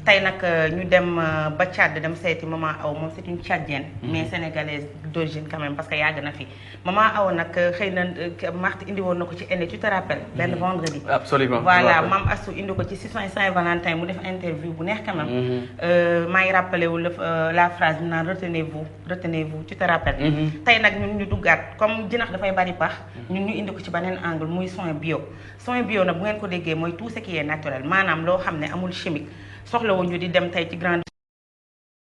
tey nag ñu dem ba Tchad dem seeti maman Awa moom c'est une Tchadienne mais sénégalaise d'origine quand même parce que yàgg na fi maman Awa nag xëy na Marthe indi woon na ko ci ennée tu te rappelles benn vendredi absolument voilà Mame Astou indi ko ci Saint-Valentin mu def interview bu neex quand même maa ngi rappelé wu la phrase bi naan retenez-vous tu te rappelles tey nag ñun ñu duggaat comme jinax dafay bari pax ñun ñu indi ko ci beneen angle muy soin bio nag bu ngeen ko déggee mooy tout ce qui est naturel maanaam loo xam ne amul chimique soxlawuñu di dem tey ci grande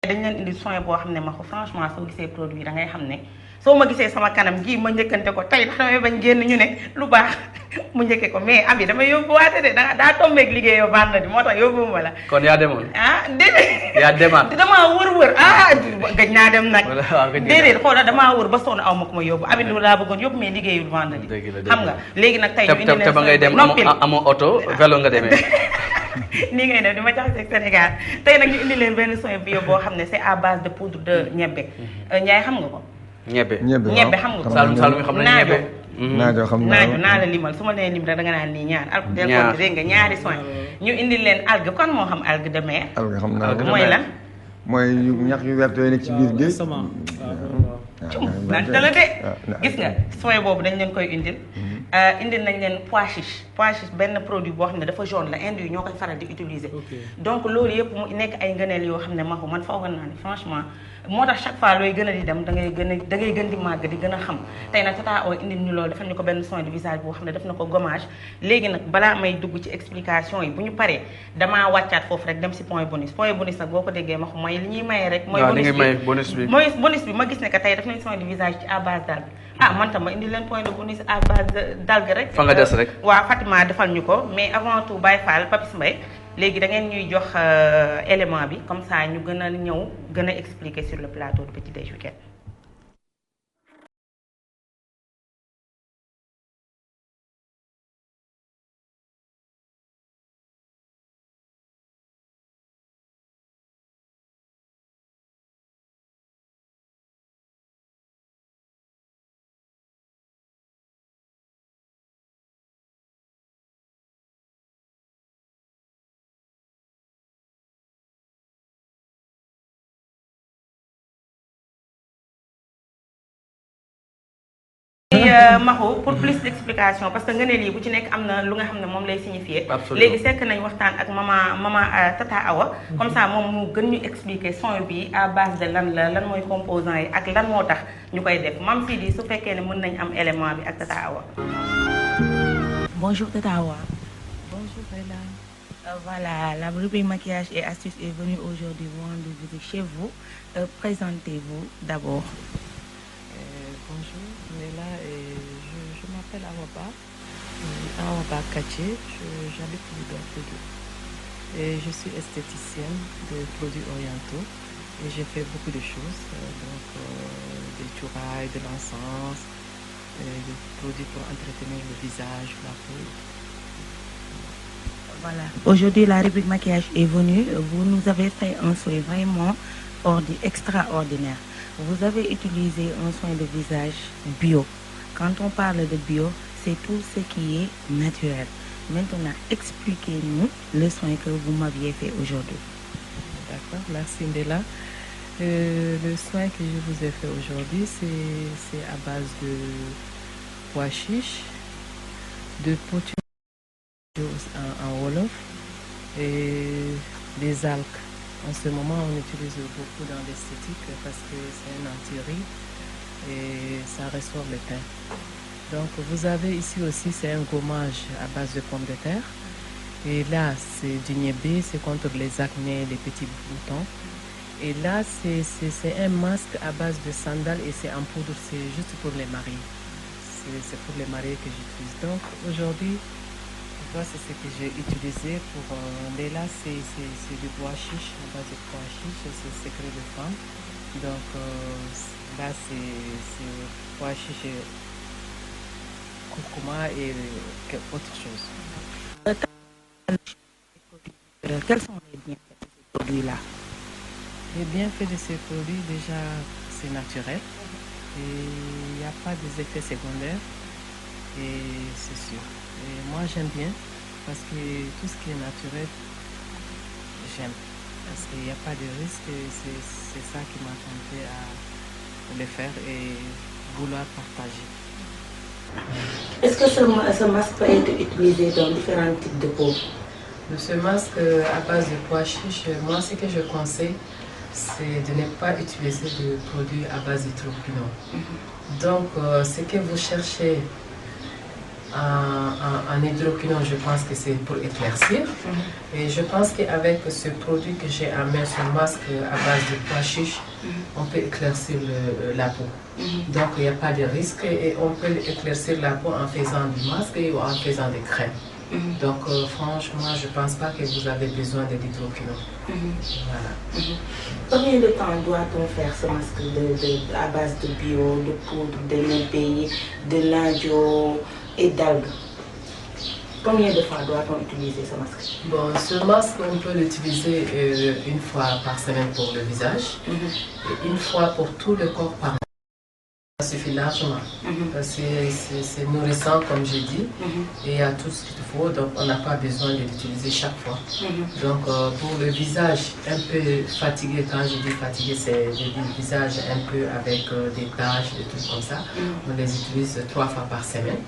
dañ leen indi soin boo xam ne ma ko franchement soo gisee produit da ngay xam ne soo ma gisee sama kanam gii ma njëkkante ko tey ndax damay bañ génn ñu ne lu baax mu njëkkee ko mais abi damay yóbbuwaate de daa tombeeg liggéey yow vendredi moo tax yóbbuwuma la kon yaa demoon déedéet yaa demaat damaa wër gëj naa dem nag déedéet xoolal damaa wër ba sonn aw ma ko ma yóbbu abi lu laa bëggoon yóbbu mais liggéeyul vendredi xam nga léegi nag tey ñu indi leen te ba ngay dem amoo oto vélo nga demee nii ngay def di ma jaxase ak Sénégal tey nag ñu indi leen benn soin bio boo xam ne c'est à base de poudre de ñebbe Ndiaye xam nga ko ñebbe xam nga ko Saloum xam nañ ñebbe naajo xam naa la limal su ma nee lim rek da nga naan nii ñaar algue del ko dégg nga ñaari soin ñu indi leen algue kon moo xam algue de mer algue xam naa mooy lan mooy ñax yu vert yooyu nekk ci biir géej nante la de gis nga soin boobu dañ leen koy indil indil nañ leen pois chiche benn produit boo xam ne dafa jaune la inde yi ñoo koy faral di utiliser donc loolu yëpp mu nekk ay ngëneel yoo xam ne maxu man foogoon naa ne franchement moo tax chaque fois looy gën a di dem da ngay gën di màgg di gën a xam tey nag Tata Awa indil ñu loolu defal ñu ko benn soin de visage boo xam ne def na ko gommage léegi nag balaa may dugg ci explication yi bu ñu paree damaa wàccaat foofu rek dem si point bonus nag boo ko déggee maxu mooy li ñuy maye rek mooy bonus bi ma gis ne que tey def nañ soin de visage ci à base d'algue man tam ma indi leen point de bonus à base d'algue rek fa nga des rek waaw Fatima defal ñu ko mais avant tout Baye Fall Papis Mbaye léegi da ngeen ñuy jox élément bi comme ça ñu gën a ñëw gën a expliquer sur le plateau de Petit Déj Week-end. Maxu pour plus d'explication parce que nga ne lii bu ci nekk am na lu nga xam ne moom lay signifier léegi sekk nañ waxtaan ak maman Tata Awa comme ça moom mu gën ñu expliquer son bi à base de lan mooy composant yi ak lan moo tax ñu koy def Mame Sidi su fekkee ne mën nañ am élément bi ak Tata Awa. Bonjour Tata Awa. Bonjour Bella. Voilà, la rubrique maquillage et astuces est venue aujourd'hui vous rendre visite chez vous. Présentez-vous d'abord. Bonjour, on est là et je m'appelle Awa Ba Kaché, j'habite Liberté 2 et je suis esthéticienne de produits orientaux et j'ai fait beaucoup de choses, donc des tourailles, de l'encens, des produits pour entretenir le visage, la peau. Voilà, aujourd'hui la rubrique maquillage est venue, vous nous avez fait un soin vraiment extraordinaire. Vous avez utilisé un soin de visage bio. Quand on parle de bio, c'est tout ce qui est naturel. Maintenant, expliquez-nous le soin que vous m'aviez fait aujourd'hui. D'accord, merci Ndella. Le soin que je vous ai fait aujourd'hui, c'est à base de pois chiche, de potiron en wolof et des algues. En ce moment, on utilise beaucoup dans l'esthétique parce que c'est un anti-rides et ça restaure le teint. Donc, vous avez ici aussi, c'est un gommage à base de pommes de terre. Et là, c'est du niébé, c'est contre les acnés, les petits boutons. Et là, c'est un masque à base de sandales et c'est en poudre, c'est juste pour les mariés. C'est pour les mariés que j'utilise. Donc, aujourd'hui, c'est ce que j'ai utilisé pour là c'est du bois chiche, à base de bois chiche, c'est secret de femme. Donc là c'est bois chiche et curcuma et autre chose. Quels sont les bienfaits de ces produits-là? Les bienfaits de ces produits, déjà c'est naturel et il n'y a pas des effets secondaires et c'est sûr. Et moi j'aime bien parce que tout ce qui est naturel, j'aime. parce qu'il n'y a pas de risque. C'est ça qui m'a tenté à le faire et vouloir partager. Est-ce que ce masque peut être utilisé dans différents types de peau? Ce masque à base de pois chiche, moi ce que je conseille, c'est de ne pas utiliser de produits à base d'hydroquinone. Donc ce que vous cherchez en hydroquinone, je pense que c'est pour éclaircir. Et je pense qu'avec ce produit que j'ai à main, ce masque à base de pois chiche, on peut éclaircir la peau. Donc il n'y a pas de risque et on peut éclaircir la peau en faisant du masque ou en faisant des crèmes. Donc franchement, je ne pense pas que vous avez besoin de l'hydroquinone. Voilà. Combien de temps doit-on faire ce masque à base de bio, de poudre, de mélpéi, de nadio et d'algues? Combien de fois doit-on utiliser ce masque? Bon, ce masque, on peut l'utiliser une fois par semaine pour le visage et une fois pour tout le corps par mois. Ça suffit largement parce que c'est nourrissant comme j'ai dit et il y a tout ce qu'il faut, donc on n'a pas besoin de l'utiliser chaque fois. Donc pour le visage un peu fatigué, quand je dis fatigué, c'est le visage un peu avec des taches, des trucs comme ça, on les utilise 3 fois par semaine.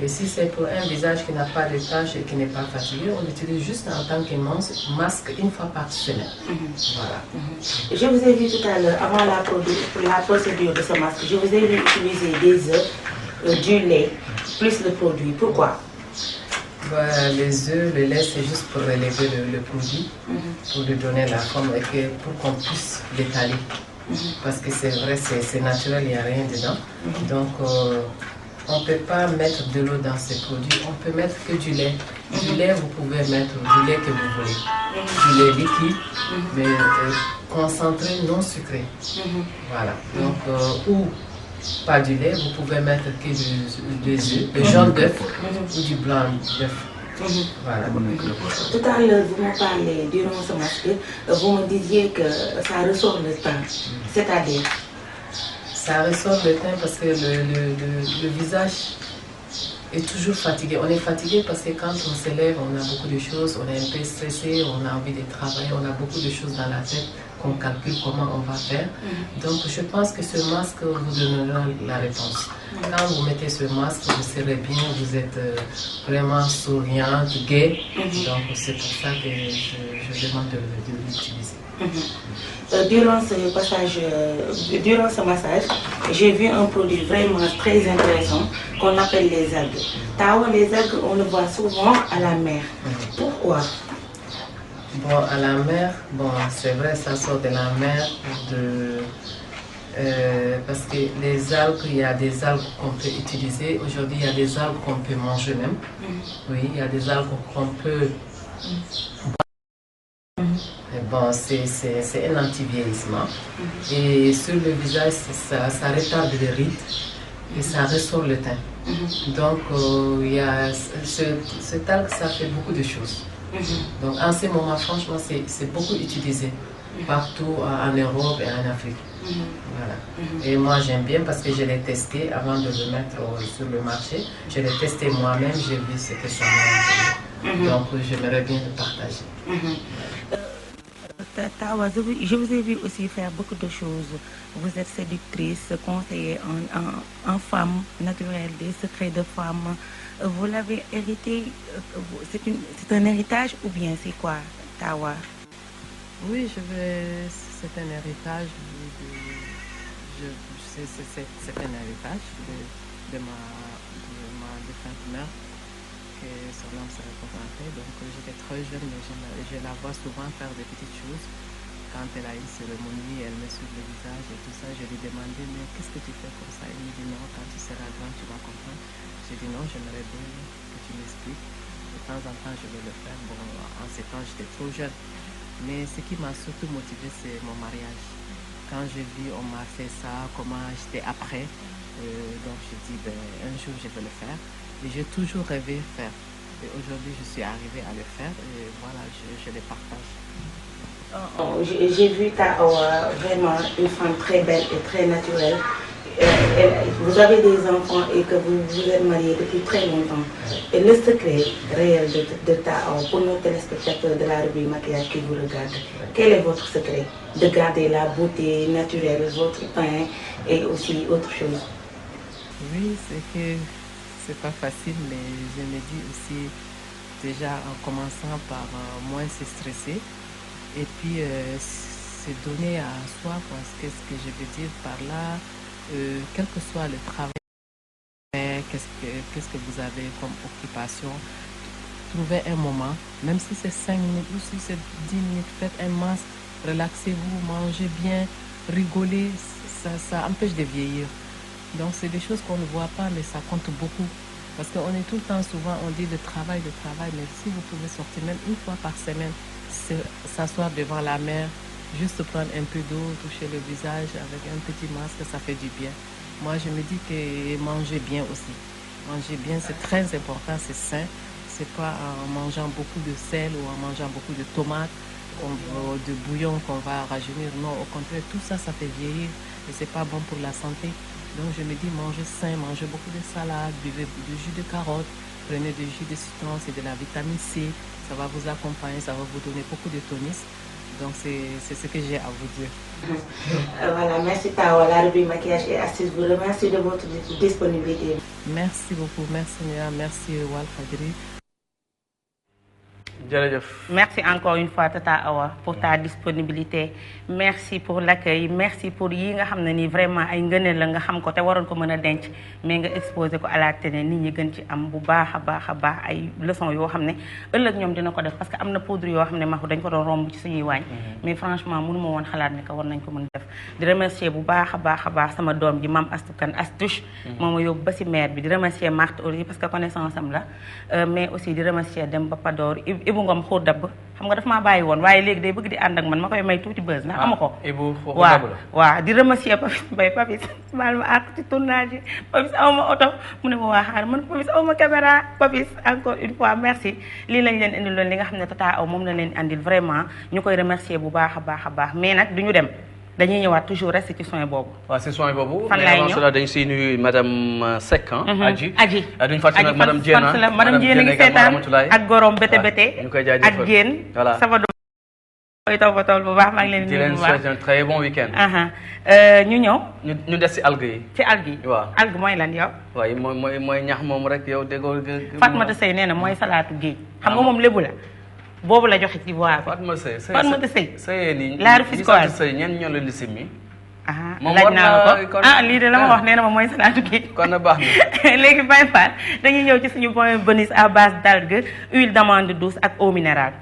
Et si c'est pour un visage qui n'a pas de taches et qui n'est pas fatigué, on l'utilise juste en tant que masque une fois par semaine. Voilà. Je vous ai vu tout à l'heure, avant la procédure de ce masque, je vous ai vu utiliser des œufs, du lait, plus le produit. Pourquoi? Les œufs, le lait, c'est juste pour relever le produit, pour lui donner la forme et pour qu'on puisse l'étaler. Parce que c'est vrai, c'est naturel, il n'y a rien dedans. Donc, on ne peut pas mettre de l'eau dans ces produits, on peut mettre que du lait. Du lait, vous pouvez mettre du lait que vous voulez. Du lait liquide, mais concentré, non sucré. Voilà. Donc, ou pas du lait, vous pouvez mettre que des œufs, le jaune d'œuf ou du blanc d'œuf. Voilà. Tout à l'heure, vous me parlez durant ce masque, vous me disiez que ça ressort le teint. C'est-à-dire? Ça ressort le teint parce que le visage est toujours fatigué. On est fatigué parce que quand on se lève, on a beaucoup de choses, on est un peu stressé, on a envie de travailler, on a beaucoup de choses dans la tête qu'on calcule comment on va faire. Donc je pense que ce masque vous donnera la réponse. Quand vous mettez ce masque, vous serez bien, vous êtes vraiment souriante, gaie. Donc c'est pour ça que je demande de l'utiliser. Durant ce massage, j'ai vu un produit vraiment très intéressant qu'on appelle les algues. Tawa, les algues, on le voit souvent à la mer. Pourquoi? Bon, à la mer, bon, c'est vrai, ça sort de la mer parce que les algues, il y a des algues qu'on peut utiliser. Aujourd'hui, il y a des algues qu'on peut manger même. Oui, il y a des algues qu'on peut bon, c'est un anti-vieillissement. Et sur le visage, ça retarde les rides et ça ressort le teint. Donc, il y a ce talc, ça fait beaucoup de choses. Donc, en ce moment, franchement, c'est beaucoup utilisé partout en Europe et en Afrique. Voilà. Et moi, j'aime bien parce que je l'ai testé avant de le mettre sur le marché. Je l'ai testé moi-même, j'ai vu ce que ça m'a fait. Donc, j'aimerais bien le partager. Tawa, je vous ai vu aussi faire beaucoup de choses. Vous êtes séductrice, conseiller en femme naturelle, des secrets de femme. Vous l'avez hérité, c'est un héritage ou bien c'est quoi, Tawa? Oui, c'est un héritage. C'est un héritage de ma défunte mère, que son nom s'est représenté. Donc j'étais très jeune, mais je la vois souvent faire des petites choses. Quand elle a une cérémonie, elle me suit le visage et tout ça. Je lui demandais, mais qu'est-ce que tu fais comme ça? Elle me dit non, quand tu seras grand, tu vas comprendre. J'ai dit non, j'aimerais bien que tu m'expliques. De temps en temps, je vais le faire. Bon, en ces temps, j'étais trop jeune. Mais ce qui m'a surtout motivée, c'est mon mariage. Quand j'ai vu, on m'a fait ça, comment j'étais après. Donc j'ai dit, ben, un jour, je vais le faire. Et j'ai toujours rêvé de faire. Et aujourd'hui, je suis arrivée à le faire. Et voilà, je le partage. J'ai vu vraiment une femme très belle et très naturelle. vous avez des enfants et que vous êtes mariés depuis très longtemps. Et le secret réel de Taaw pour nos téléspectateurs de la rubrique maquillage qui vous regardent, quel est votre secret de garder la beauté naturelle, votre teint et aussi autre chose? Oui, c'est que c'est pas facile, mais je me dis aussi déjà en commençant par moins se stresser et puis se donner à soi, parce que ce que je veux dire par là, quel que soit le travail, qu'est-ce que vous avez comme occupation, trouvez un moment, même si c'est 5 minutes ou si c'est 10 minutes, faites un masque, relaxez-vous, mangez bien, rigolez, ça empêche de vieillir. Donc c'est des choses qu'on ne voit pas, mais ça compte beaucoup. Parce qu'on est tout le temps, souvent, on dit le travail, mais si vous pouvez sortir même une fois par semaine, s'asseoir devant la mer, juste prendre un peu d'eau, toucher le visage avec un petit masque, ça fait du bien. Moi, je me dis que manger bien aussi. Manger bien, c'est très important, c'est sain. C'est pas en mangeant beaucoup de sel ou en mangeant beaucoup de tomates, de bouillon qu'on va rajeunir. Non, au contraire, tout ça, ça fait vieillir et c'est pas bon pour la santé. Donc je me dis, mangez sain, mangez beaucoup de salade, buvez du jus de carotte, prenez du jus de citron, c'est de la vitamine C, ça va vous accompagner, ça va vous donner beaucoup de tonus. Donc c'est ce que j'ai à vous dire. Voilà, merci Taaw, la rubrique maquillage et astuces vous remercie de votre disponibilité. Merci beaucoup, merci Néa, merci Walfadjri. Merci encore une fois Tata Awa pour ta disponibilité. Merci pour l'accueil, merci pour yi nga xamné ni vraiment ay ngëneel la nga xam ko té waron ko mëna denc mais nga exposer ko à la télé nit ñi gën ci am bu baaxa baax ay leçons yo xamné ëlëk ñom dina ko def parce que amna poudre yo xamné maxu dañ ko doon romb ci suñuy wañ mais franchement mënu ma won xalaat ni ko war nañ ko mëna def di remercier bu baaxa baax sama doom ji mam Astukan Astuche moma yob ba ci maire bi di remercier Marthe aussi parce que connaissance am la mais aussi di remercier dem ba Pador Ibu Ngom xóot dabb xam nga daf maa bàyyi woon waaye léegi day bëgg di ànd ak man ma koy may tuuti buzz ndax amu ko waaw di remercier Papis Mbaye Papis baal ma àq ci tournage yi Papis awma oto mu ne ma waa xaar man Papis awma caméra Papis encore une fois merci lii lañ leen indil loon li nga xam ne Tata Aw moom la leen andil vraiment ñu koy remercier bu baax a baax mais nag duñu dem dañuy ñëwaat toujours reste ci soin boobu. waaw c'est soin boobu. fan laay ñëw mais avant cela dañu siy nuyu madame Seck. Aji duñu fàttali nag madame Diena madame Diena ngi seetaan ak gorom bete ñu koy jaajëfal ak Diène. voilà sama doom koy toppatoo bu baax maa ngi leen di nuyu bu baax. di leen souhaiter un très bon week-end. ñu ñëw. ñu des ci algues yi. ci algues yi. waaw algue mooy lan yow. waaye mooy ñax moom rek yow déggoo. Fatmata Sey nee na mooy salaatu géej. xam nga moom lébu la. boobu la joxe ci voix bi. Fatmata Sey nii. la Rufisquoise Sey ñenn ñoo leen di simmi. laaj naa la ko lii de la ma wax nee na ma mooy salaatu géej. kon na baax na. léegi Baye Fall dañuy ñëw ci suñu point bonus à base d'algue huile d'amande douce ak eau minérale.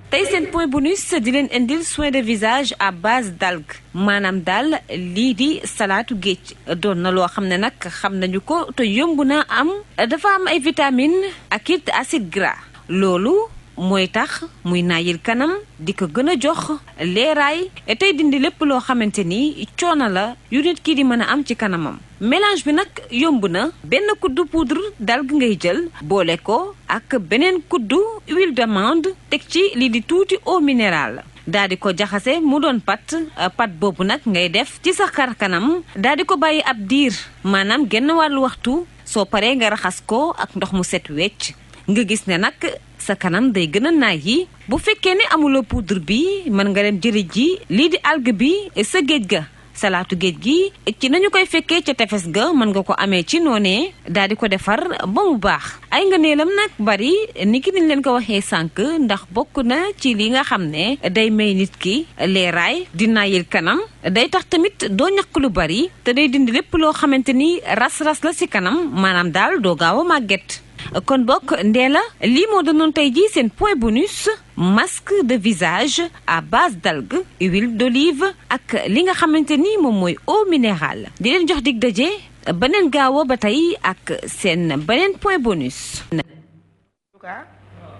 tey seen point bonus di leen indil soin de visage à base d'algue maanaam daal lii di salaatu géej doon na loo xam ne nag xam nañu ko te yomb na am dafa am ay vitamines ak it acide gras loolu mooy tax muy naayil kanam di ko gën a jox leeraay tey dindi lépp loo xamante ni coono la yu nit ki di mën a am ci kanamam. mélange bi nag yomb na benn kuddu poudre d'algue ngay jël boole ko ak beneen kuddu huile d'amande teg ci lii di tuuti eau minérale daal di ko jaxase mu doon pat boobu nag ngay def ci sa xar kanam daal di ko bàyyi ab diir maanaam genn wàllu waxtu soo paree nga raxas ko ak ndox mu set wecc nga gis ne nag sa kanam day gën a naay yi bu fekkee ne amuloo poudre bi mën nga dem jëri ji lii di algue bi sa géej ga salaatu géej gi ci nañu koy fekkee ca tefes ga mën nga ko amee ci noonee daal di ko defar ba mu baax ay ngëneelam nag bari ni ki niñ leen ko waxee sànq ndax bokk na ci li nga xam ne day may nit ki leeraay di naayil kanam day tax tamit doo ñàkk lu bari te day dindi lépp loo xamante ni ras-ras la ci kanam maanaam daal doo gaaw a màgget kon bokk Ndella lii moo doonoon tey jii seen point bonus masque de visage à base d'algue huile d'olive ak li nga xamante ni moom mooy eau minérale di leen jox dig daje beneen gaaw ba tey ak seen beneen point bonus.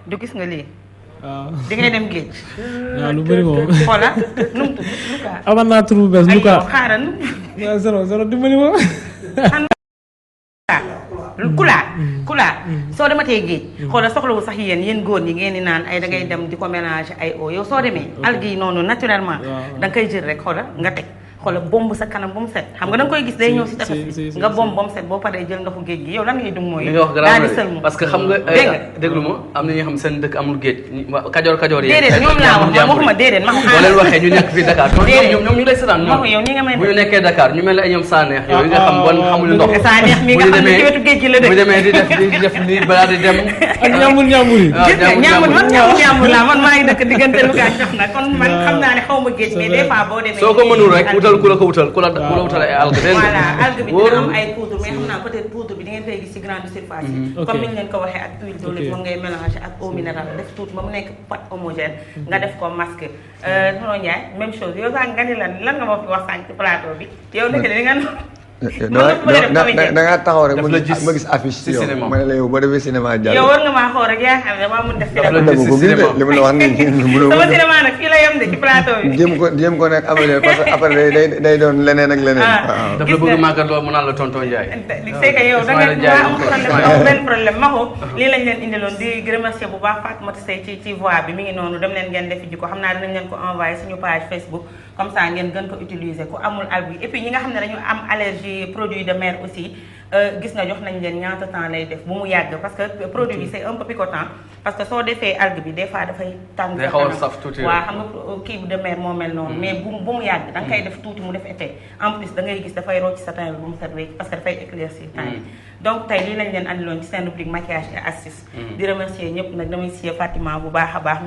du gis nga lii. waaw di ngay dem géej. waaw lu bëri moom. xoola nu mu tudd Luka. amoon naa tur bu bees Luka. ay xaaral. waaw zéro dimbali ma. kula soo dematee géej xoolal soxlawu sax yéen góor ñi ngeen di naan ay da ngay dem di ko mélanger ay eau yow soo demee algues yi noonu naturellement da nga koy jël rek xoolal nga teg xoolal bomb sa kanam ba mu set xam nga da nga koy gis day ñëw si tefes nga bomb ba mu set boo paree jël ndoxu géej gi yow lan ngay dum mooy li nga wax grave parce que xam nga déglu ma am na ñoo xam seen dëkk amul géej kajoor yi déedéet ñoom laa wax man waxuma déedéet ma boo leen waxee ñu nekk fii Dakar ñoom ñu lay seetaan yow ni nga may bu ñu nekkee Dakar ñu mel ne ay ñoom Saneex yooyu nga xam bon xamuñu ndox Saneex mi nga xam ne ci wetu géej gi la dëkk bu demee di def nii balaa di dem ak ñaamul yi gis nga ñaamul laa man maa ngi dëkk diggante Louga ak Jox na kon man xam naa ne xaw ma géej mais des fois boo demee soo ko mënul rek wutal ku la ko wutal ku la wutal ay algue voilà algue bi dina am ay poudre mais xam naa peut-être poudre bi di ngeen koy gis ci grande surface yi comme ni ñu leen ko waxee ak huile d'olive moom ngay mélanger ak eau minérale def tuuti ba mu nekk pâte homogène nga def ko masque Tonton Ndiaye même chose yow sax nga ni lan nga ma fi wax sànq ci plateau bi yow nekk li nga da ngaa taxaw rek ma gis affiche ci yow ma ne la yow boo defee cinéma jàll yow war nga maa xool rek yaa xam ne maa mun def cinéma ko gis de li ma la wax nii sama cinéma nag fii la yem de ci plateau bi jéem ko nekk amélioré parce que après day doon leneen ak leneen daf la bëgg màggat loolu mu naan la Tonton Ndiaye c'est que yow da nga am problème am benn problème maxu lii lañ leen indiloon di remercier bu baax Fatmata Seye ci voix bi mi ngi noonu dem leen ngeen defi ji ko xam naa dinañ leen ko envoyé suñu page Facebook comme ça ngeen gën ko utiliser ku amul algue et puis ñi nga xam ne dañu am allergie produits de mer aussi gis nga jox nañ leen ñaata temps lay def bu mu yàgg parce que produit bi c'est un peu picotant parce que soo defee algue bi des fois dafay tàng day xaw a saf tuuti waaw xam nga kii de mer moo mel noonu mais bu mu yàgg da nga koy def tuuti mu def effet en plus da ngay gis dafay rocc sa teint bi bu mu set wecc parce que dafay éclaircir teint bi donc tey lii lañ leen andiloon ci seen rubrique maquillage et astuce di remercier ñëpp nag damay siy Fatima bu baax a baax